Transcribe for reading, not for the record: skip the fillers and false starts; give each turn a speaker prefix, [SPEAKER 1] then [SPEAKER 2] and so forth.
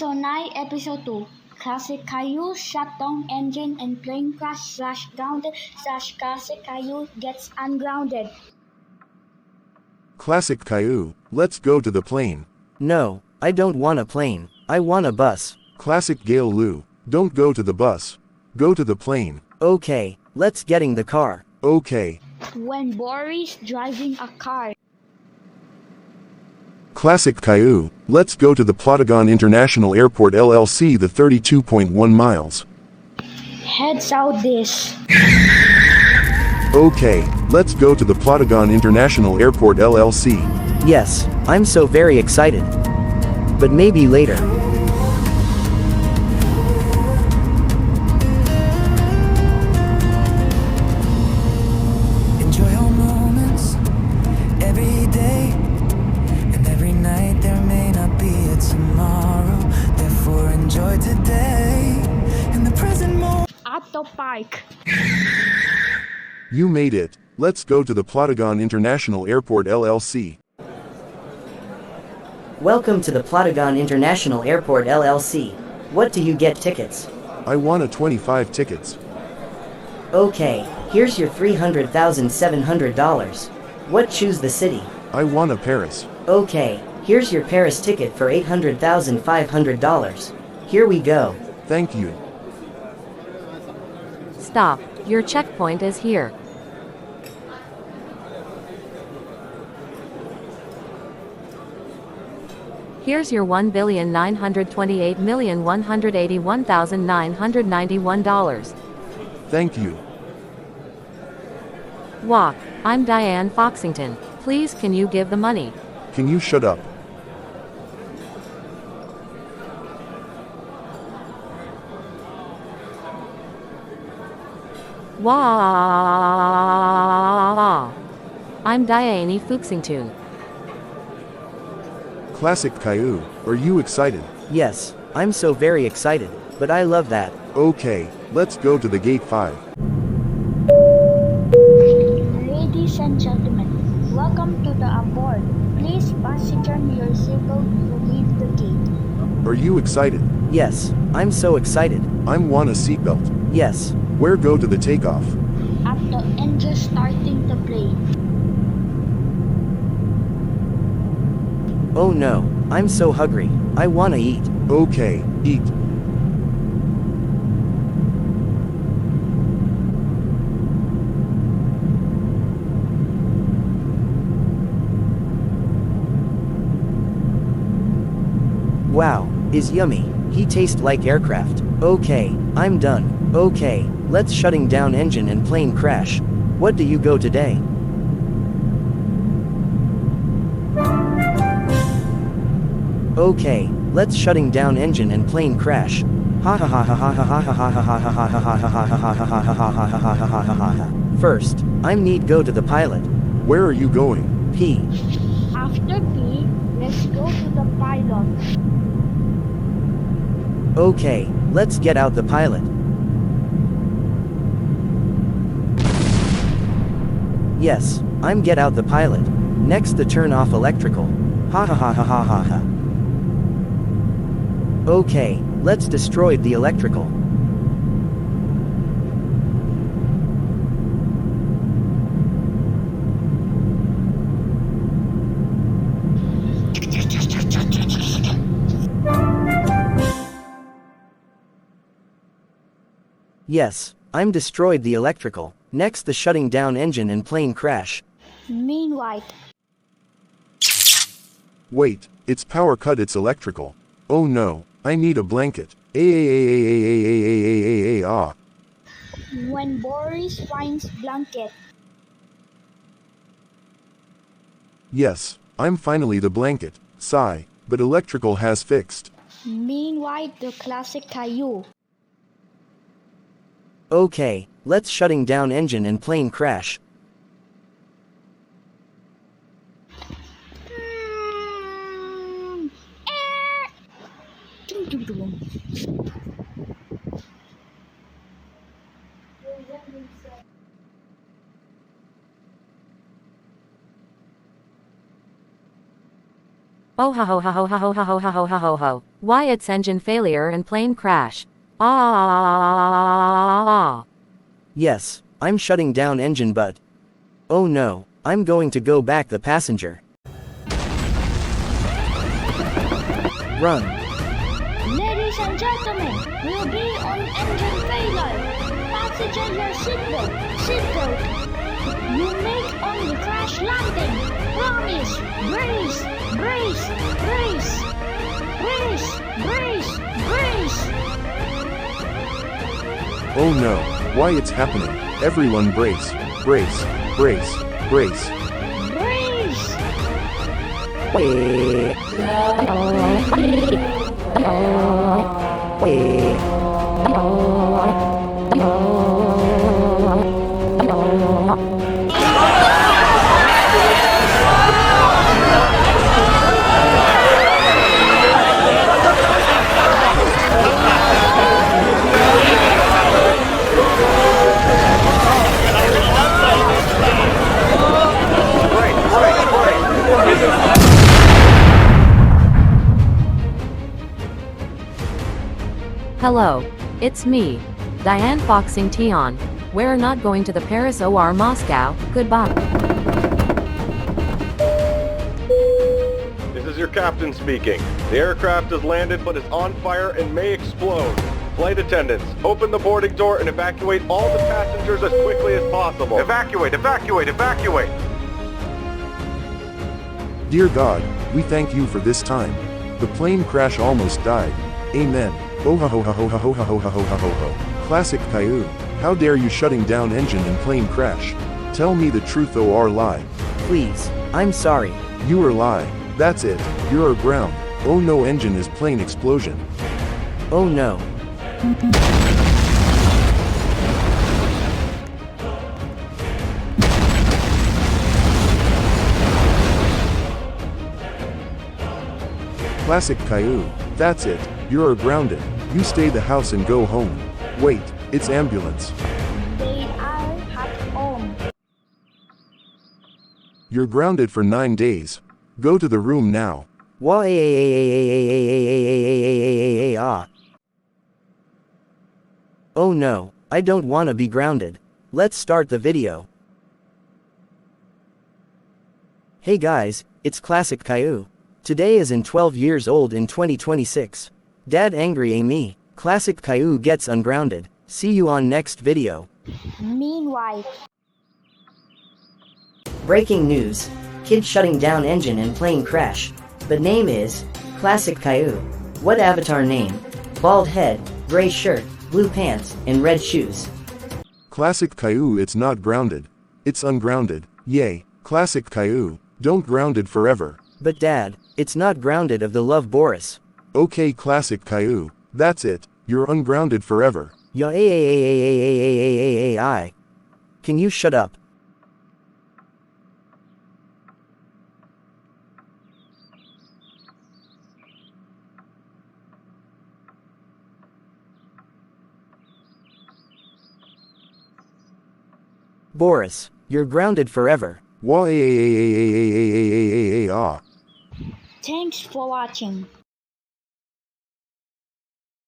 [SPEAKER 1] Season 9, Episode 2. Classic Caillou, shutdown engine and plane crash / grounded / classic Caillou gets ungrounded.
[SPEAKER 2] Classic Caillou, let's go to the plane.
[SPEAKER 3] No, I don't want a plane. I want a bus.
[SPEAKER 2] Classic Caillou, don't go to the bus. Go to the plane.
[SPEAKER 3] Okay, let's get in the car.
[SPEAKER 2] Okay.
[SPEAKER 1] When Boris driving a car.
[SPEAKER 2] Classic Caillou, let's go to the Plotagon International Airport LLC, the 32.1 miles.
[SPEAKER 1] Head south this.
[SPEAKER 2] Okay, let's go to the Plotagon International Airport LLC.
[SPEAKER 3] Yes, I'm so very excited. But maybe later.
[SPEAKER 4] Enjoy all moments, every day, and every night. There may not be a tomorrow, therefore enjoy today, in the present moment.
[SPEAKER 1] At the park.
[SPEAKER 2] You made it. Let's go to the Plotagon International Airport LLC.
[SPEAKER 3] Welcome to the Plotagon International Airport LLC. What do you get tickets?
[SPEAKER 2] I want a 25 tickets.
[SPEAKER 3] Okay, here's your $300,700. What choose the city?
[SPEAKER 2] I want a Paris.
[SPEAKER 3] Okay, here's your Paris ticket for $800,500. Here we go.
[SPEAKER 2] Thank you.
[SPEAKER 5] Stop. Your checkpoint is here. Here's your $1,928,181,991.
[SPEAKER 2] Thank you.
[SPEAKER 5] Walk. I'm Diane Foxington. Please can you give the money?
[SPEAKER 2] Can you shut up?
[SPEAKER 5] Wah. I'm Diane Foxington.
[SPEAKER 2] Classic Caillou, are you excited?
[SPEAKER 3] Yes, I'm so very excited, but I love that.
[SPEAKER 2] Okay, let's go to the gate 5.
[SPEAKER 1] Ladies and gentlemen, welcome to the aboard. Please fasten your seatbelt to leave the gate.
[SPEAKER 2] Are you excited?
[SPEAKER 3] Yes, I'm so excited.
[SPEAKER 2] I want a seatbelt.
[SPEAKER 3] Yes.
[SPEAKER 2] Where go to the takeoff?
[SPEAKER 1] At the engine starting the plane.
[SPEAKER 3] Oh no, I'm so hungry. I wanna eat.
[SPEAKER 2] Okay, eat.
[SPEAKER 3] Wow, is yummy. He tastes like aircraft. Okay, I'm done. Okay, let's shutting down engine and plane crash. What do you go today? Okay, let's shutting down engine and plane crash. Ha ha ha ha ha ha ha ha ha ha ha ha ha ha ha ha. First, I need go to the pilot.
[SPEAKER 2] Where are you going?
[SPEAKER 3] P.
[SPEAKER 1] After P, let's go to the pilot.
[SPEAKER 3] Okay, let's get out the pilot. Yes, I'm get out the pilot. Next the turn off electrical. Ha ha ha ha ha ha ha. Okay, let's destroy the electrical. Yes, I'm destroyed the electrical. Next the shutting down engine and plane crash.
[SPEAKER 1] Meanwhile,
[SPEAKER 2] Wait, it's power cut, it's electrical. Oh no, I need a blanket. Ah.
[SPEAKER 1] when Boris finds blanket.
[SPEAKER 2] Yes, I'm finally the blanket. Sigh, but electrical has fixed.
[SPEAKER 1] Meanwhile, the classic Caillou.
[SPEAKER 3] Okay, let's shutting down engine and plane crash.
[SPEAKER 5] Oh ho ho ho ho ho ho ho ho ho ho ho ho. Why it's engine failure and plane crash. Ah.
[SPEAKER 3] Yes, I'm shutting down engine but. Oh no, I'm going to go back the passenger. Run.
[SPEAKER 1] Ladies and gentlemen, we'll be on engine failure. Passenger your seatbelt. Seatbelt. You make on the crash landing. Promise. Brace. Brace. Brace. Brace. Brace. Brace.
[SPEAKER 2] Oh no, why it's happening? Everyone brace, brace, brace, brace.
[SPEAKER 1] Brace.
[SPEAKER 5] Hello. It's me. Diane Foxington. We're not going to the Paris or Moscow. Goodbye.
[SPEAKER 6] This is your captain speaking. The aircraft has landed but is on fire and may explode. Flight attendants, open the boarding door and evacuate all the passengers as quickly as possible. Evacuate, evacuate, evacuate!
[SPEAKER 2] Dear God, we thank you for this time. The plane crash almost died. Amen. Oh ho ho ho ho ho ho ho ho ho ho ho ho. Classic Caillou. How dare you shutting down engine and plane crash? Tell me the truth or lie.
[SPEAKER 3] Please, I'm sorry.
[SPEAKER 2] You are lie. That's it. You're aground. Oh no, engine is plane explosion.
[SPEAKER 3] Oh no.
[SPEAKER 2] Classic Caillou. That's it. You're grounded. You stay the house and go home. Wait, it's ambulance.
[SPEAKER 1] They are at home.
[SPEAKER 2] You're grounded for 9 days. Go to the room now.
[SPEAKER 3] Oh no, I don't wanna be grounded. Let's start the video. Hey guys, it's Classic Caillou. Today is in 12 years old in 2026. Dad angry at me. Classic Caillou gets ungrounded. See you on next video.
[SPEAKER 1] Meanwhile,
[SPEAKER 3] Breaking news. Kid shutting down engine and plane crash. The name is Classic Caillou. What avatar name? Bald head, gray shirt, blue pants, and red shoes.
[SPEAKER 2] Classic Caillou, it's not grounded. It's ungrounded. Yay. Classic Caillou. Don't grounded forever.
[SPEAKER 3] But Dad, it's not grounded of the love Boris.
[SPEAKER 2] Okay, Classic Caillou. That's it. You're ungrounded forever.
[SPEAKER 3] I. Can you shut up? Boris, you're grounded forever.
[SPEAKER 2] Wah.
[SPEAKER 1] thanks for watching.